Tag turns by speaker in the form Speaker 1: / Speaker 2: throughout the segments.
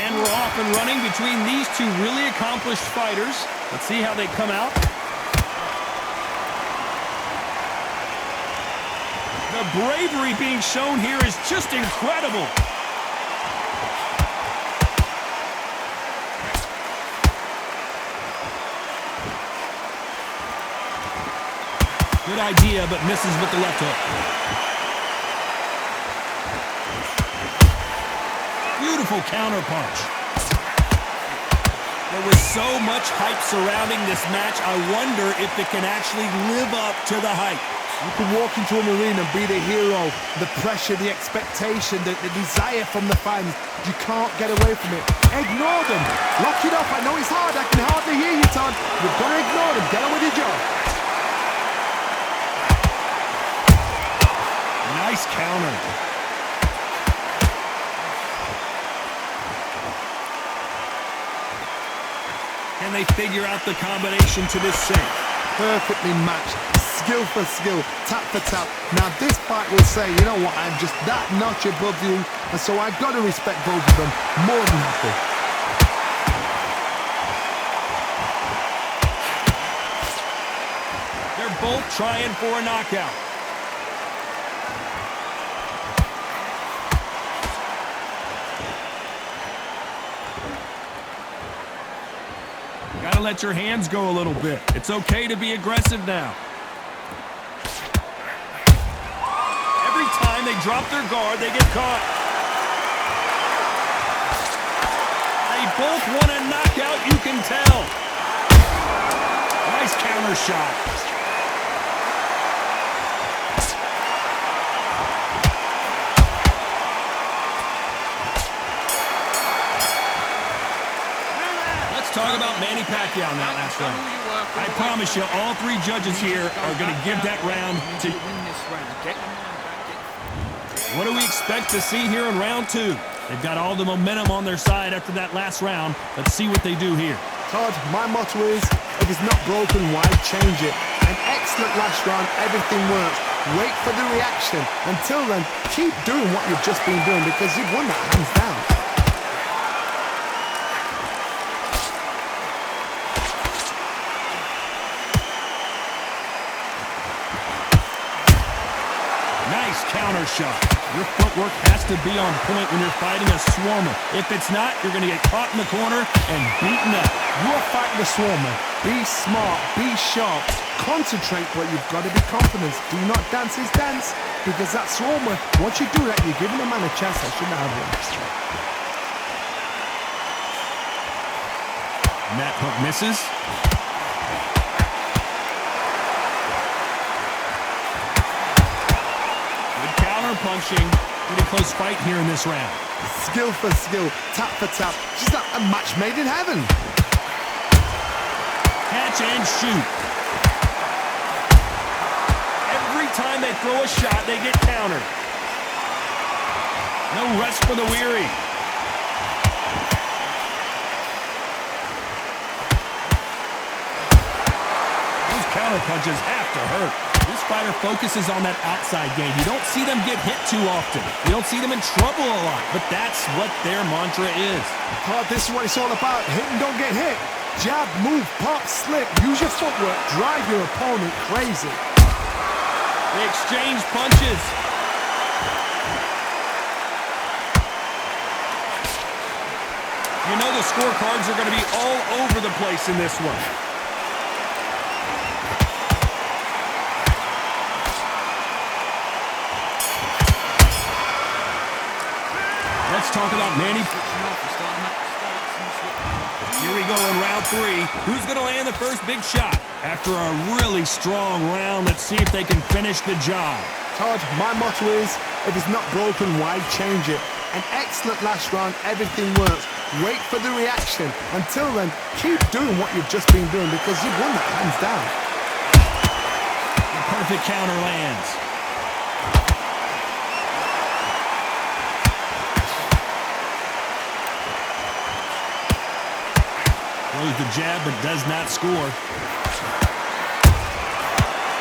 Speaker 1: And we're off and running between these two really accomplished fighters. Let's see how they come out. The bravery being shown here is just incredible. Good idea, but misses with the left hook. Beautiful counter punch. There was so much hype surrounding this match, I wonder if it can actually live up to the hype.
Speaker 2: You can walk into an arena and be the hero, the pressure, the expectation, the desire from the fans. You can't get away from it. Ignore them. Lock it up. I know it's hard. I can hardly hear you, Todd. You've got to ignore them. Get on with your job.
Speaker 1: Nice counter. Can they figure out the combination to this sink?
Speaker 2: Perfectly matched. Skill for skill, tap for tap. Now this fight will say, you know what, I'm just that notch above you, and so I've got to respect both of them. More than happy.
Speaker 1: They're both trying for a knockout. Gotta let your hands go a little bit. It's okay to be aggressive now. Every time they drop their guard, they get caught. They both want a knockout, you can tell. Nice counter shot. Talk about Manny Pacquiao now last round. I promise you, all three judges here are going to give that round to... What do we expect to see here in round two? They've got all the momentum on their side after that last round. Let's see what they do here.
Speaker 2: Todd, my motto is, if it's not broken, why change it? An excellent last round, everything works. Wait for the reaction. Until then, keep doing what you've just been doing because you've won that hands down.
Speaker 1: Counter shot. Your footwork has to be on point when you're fighting a swarmer. If it's not, you're going to get caught in the corner and beaten up.
Speaker 2: You're fighting a swarmer. Be smart, be sharp, concentrate, but you've got to be confident. Do not dance his dance, because that swarmer, once you do that, you're giving a man a chance that shouldn't have one.
Speaker 1: And that hook misses. Punching. Pretty close fight here in this round.
Speaker 2: Skill for skill, tap for tap. Just like a match made in heaven.
Speaker 1: Catch and shoot. Every time they throw a shot, they get countered. No rest for the weary. Those counter punches have to hurt. This fighter focuses on that outside game. You don't see them get hit too often. You don't see them in trouble a lot, but that's what their mantra is.
Speaker 2: Oh, this is what it's all about. Hit and don't get hit. Jab, move, pop, slip. Use your footwork. Drive your opponent crazy.
Speaker 1: They exchange punches. You know the scorecards are going to be all over the place in this one. Let's talk about Manny. Here we go in round three. Who's going to land the first big shot? After a really strong round, let's see if they can finish the job.
Speaker 2: Todd, my motto is, if it's not broken, why change it? An excellent last round, everything works. Wait for the reaction. Until then, keep doing what you've just been doing because you've won that hands down.
Speaker 1: The perfect counter lands. Throws the jab, but does not score.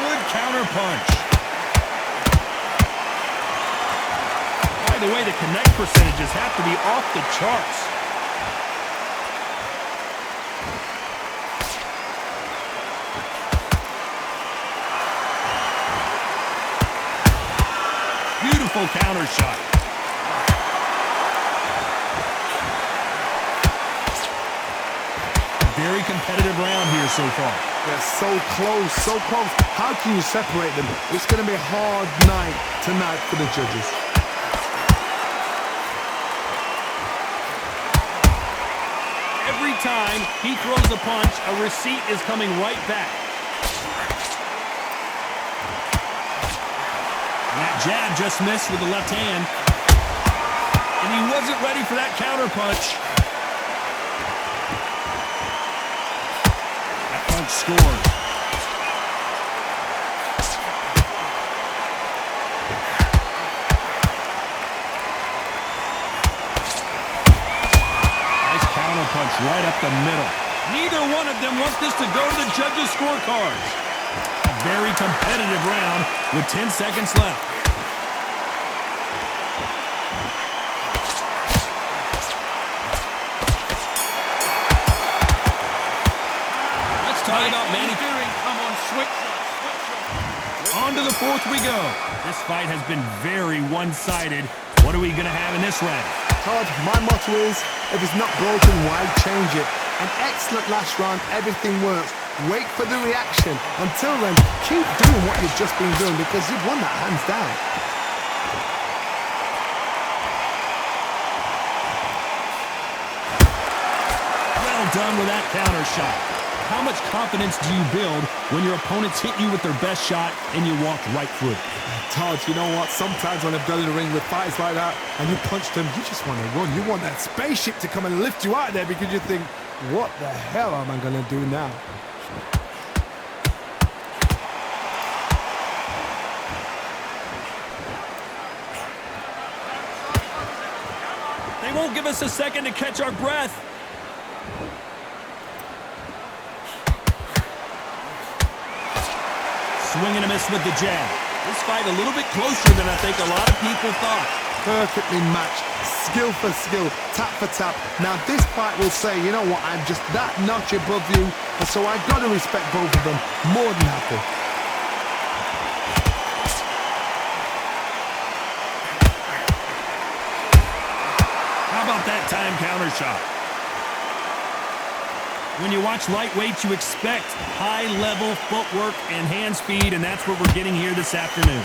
Speaker 1: Good counter punch. By the way, the connect percentages have to be off the charts. powerful counter shot. Very competitive round here so far.
Speaker 2: They're so close, so close. How can you separate them? It's going to be a hard night tonight for the judges.
Speaker 1: Every time he throws a punch, a receipt is coming right back. And that jab just missed with the left hand. And he wasn't ready for that counter punch. Scores. Nice counter punch right up the middle. Neither one of them wants this to go to the judges' scorecards. A very competitive round with 10 seconds left. Talking about Manny. Come on, switch. On to the fourth we go. This fight has been very one-sided. What are we going to have in this round?
Speaker 2: Todd, my motto is, if it's not broken, why change it? An excellent last round, everything works. Wait for the reaction. Until then, keep doing what you've just been doing because you've won that hands down.
Speaker 1: Well done with that counter shot. How much confidence do you build when your opponents hit you with their best shot and you walk right through it?
Speaker 2: Todd, you know what? Sometimes when I've gone in the ring with fights like that and you punch them, you just want to run. You want that spaceship to come and lift you out of there because you think, what the hell am I going to do now?
Speaker 1: They won't give us a second to catch our breath. Swing and a miss with the jab. This fight a little bit closer than I think a lot of people thought.
Speaker 2: Perfectly matched, skill for skill, tap for tap. Now this fight will say, you know what, I'm just that notch above you, and so I've got to respect both of them. More than happy.
Speaker 1: How about that time counter shot? When you watch lightweights, you expect high-level footwork and hand speed, and that's what we're getting here this afternoon.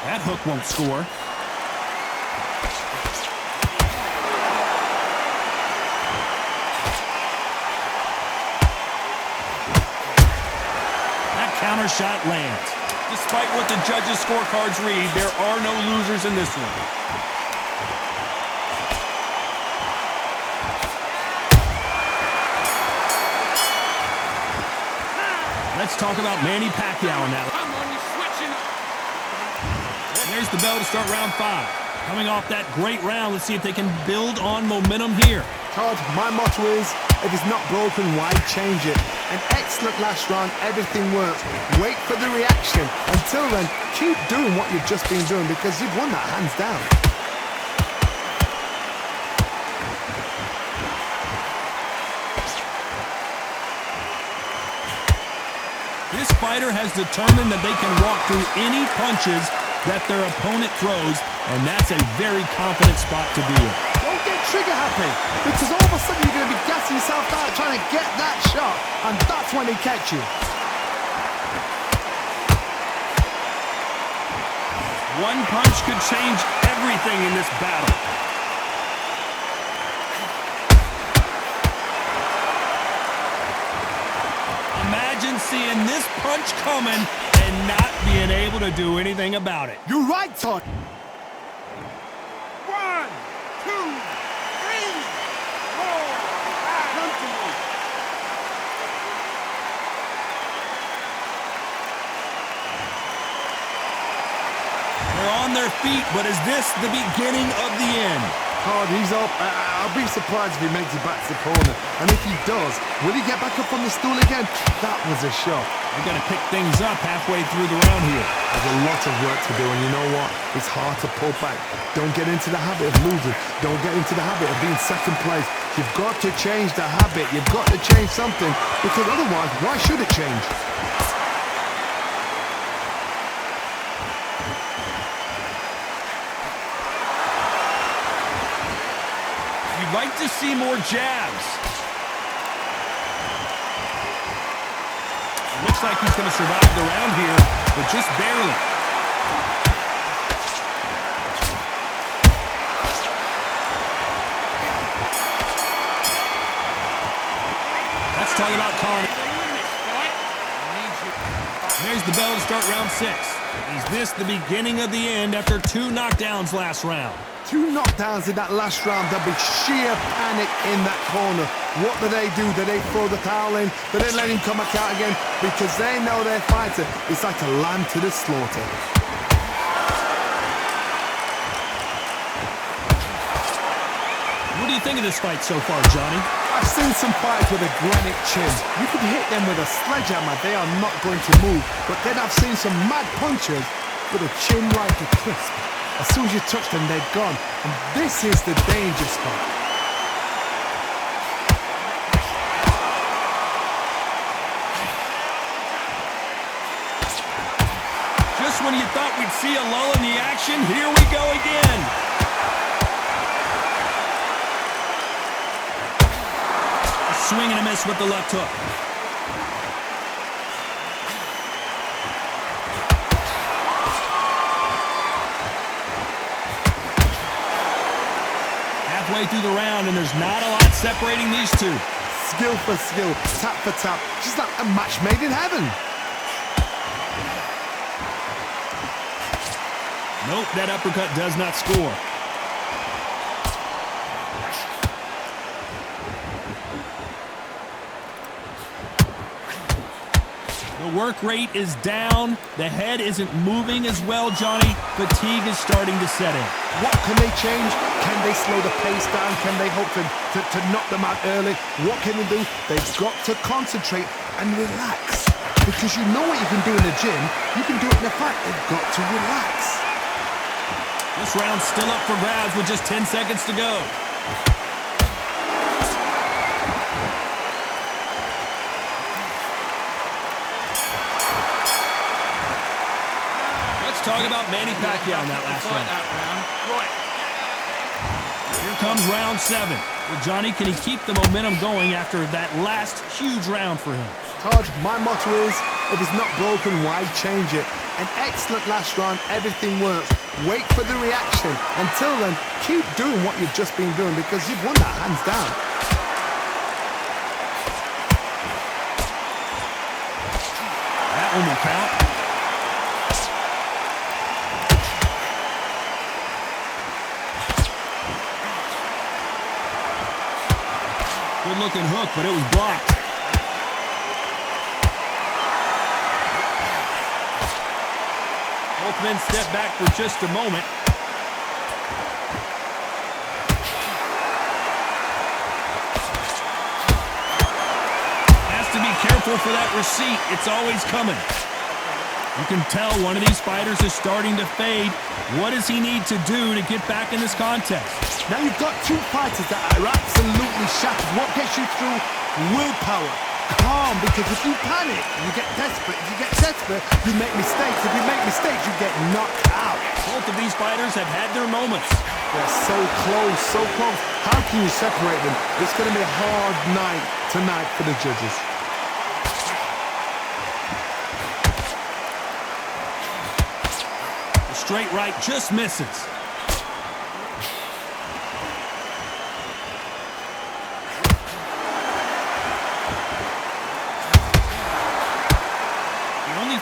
Speaker 1: That hook won't score. That counter shot lands. Despite what the judges' scorecards read, there are no losers in this one. Let's talk about Manny Pacquiao now. There's the bell to start round 5. Coming off that great round, let's see if they can build on momentum here.
Speaker 2: Todd, my motto is, if it's not broken, why change it? An excellent last round, everything works. Wait for the reaction. Until then, keep doing what you've just been doing because you've won that hands down.
Speaker 1: This fighter has determined that they can walk through any punches that their opponent throws, and that's a very confident spot to be in.
Speaker 2: Don't get trigger happy, because all of a sudden you're going to be gassing yourself out trying to get that shot, and that's when they catch you.
Speaker 1: One punch could change everything in this battle. Imagine seeing this punch coming and not being able to do anything about it.
Speaker 2: You're right, Todd.
Speaker 3: 1, 2, 3, 4, 5.
Speaker 1: They're on their feet, but is this the beginning of the end?
Speaker 2: Todd, he's up. I'll be surprised if he makes it back to the corner. And if he does, will he get back up on the stool again? That was a shot.
Speaker 1: We've got to pick things up halfway through the round here.
Speaker 2: There's a lot of work to do, and you know what? It's hard to pull back. Don't get into the habit of losing. Don't get into the habit of being second place. You've got to change the habit. You've got to change something, because otherwise, why should it change?
Speaker 1: You'd like to see more jabs. Looks like he's going to survive the round here, but just barely. Let's talk about Carney. There's the bell to start round 6. Is this the beginning of the end after 2 knockdowns last round?
Speaker 2: 2 knockdowns in that last round. There'll be sheer panic in that corner. What do? Do they throw the towel in? Do they let him come back out again? Because they know their fighter is like a lamb to the slaughter.
Speaker 1: What do you think of this fight so far, Johnny?
Speaker 2: I've seen some fights with a granite chin. You can hit them with a sledgehammer, they are not going to move. But then I've seen some mad punchers with a chin like a crisp. As soon as you touch them, they're gone. And this is the danger spot.
Speaker 1: Just when you thought we'd see a lull in the action, here we go again. A swing and a miss with the left hook. Halfway through the round, and there's not a lot separating these two.
Speaker 2: Skill for skill, tap for tap. Just like a match made in heaven.
Speaker 1: Nope, that uppercut does not score. The work rate is down. The head isn't moving as well, Johnny. Fatigue is starting to set in.
Speaker 2: What can they change? Can they slow the pace down? Can they hope to knock them out early? What can they do? They've got to concentrate and relax. Because you know what you can do in the gym. You can do it in the fight. They've got to relax.
Speaker 1: This round's still up for grabs with just 10 seconds to go. Let's talk about Manny Pacquiao in that last round. Here comes round 7. Well, Johnny, can he keep the momentum going after that last huge round for him?
Speaker 2: Todd, my motto is, if it's not broken, why change it? An excellent last round, everything works. Wait for the reaction. Until then, keep doing what you've just been doing because you've won that hands down.
Speaker 1: That one will count. Good looking hook, but it was blocked. Both men step back for just a moment. Has to be careful for that receipt. It's always coming. You can tell one of these fighters is starting to fade. What does he need to do to get back in this contest?
Speaker 2: Now you've got 2 fighters that are absolutely shattered. What gets you through? Willpower. Calm, because if you panic, you get desperate. If you get desperate, you make mistakes. If you make mistakes, you get knocked out.
Speaker 1: Both of these fighters have had their moments.
Speaker 2: They're so close, so close. How can you separate them? It's going to be a hard night tonight for the judges.
Speaker 1: The straight right just misses.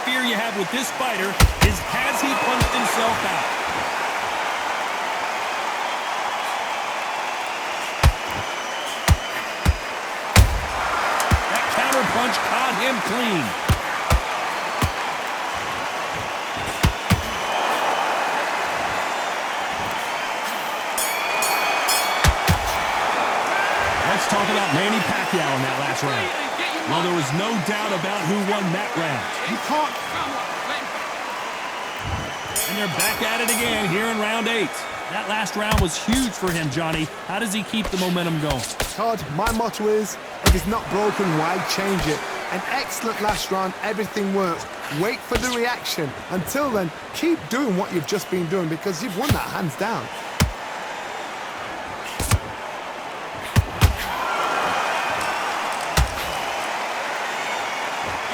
Speaker 1: Fear you have with this fighter is, has he punched himself out? That counter punch caught him clean. Let's talk about Manny Pacquiao in that last round. Well, there was no doubt about who won that round.
Speaker 2: You can't.
Speaker 1: And they're back at it again here in round 8. That last round was huge for him, Johnny. How does he keep the momentum going?
Speaker 2: Todd, my motto is, if it's not broken, why change it? An excellent last round, everything works. Wait for the reaction. Until then, keep doing what you've just been doing because you've won that hands down.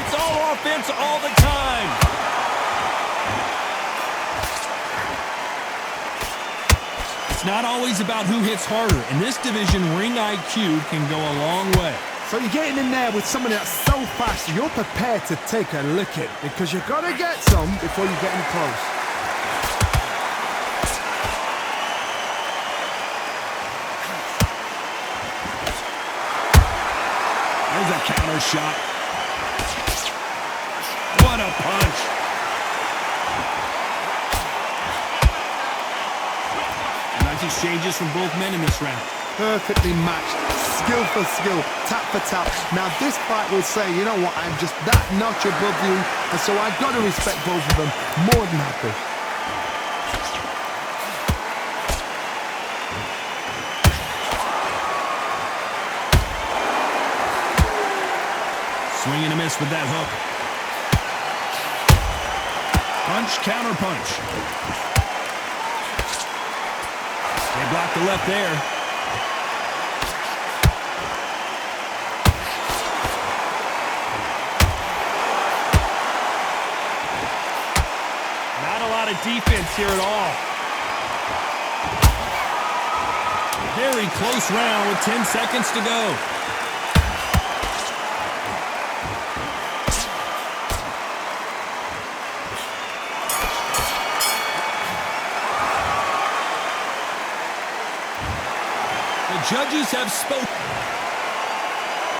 Speaker 1: It's all offense all the time. It's not always about who hits harder. In this division, ring IQ can go a long way.
Speaker 2: So you're getting in there with someone that's so fast, you're prepared to take a licking because you've got to get some before you get in close.
Speaker 1: There's a counter shot. What a punch. Nice exchanges from both men in this round.
Speaker 2: Perfectly matched, skill for skill, tap for tap. Now this fight will say, you know what, I'm just that notch above you, and so I've got to respect both of them more than happy.
Speaker 1: Swing and a miss with that hook. Punch, counter punch. They blocked the left there. Not a lot of defense here at all. Very close round with 10 seconds to go. The judges have spoken.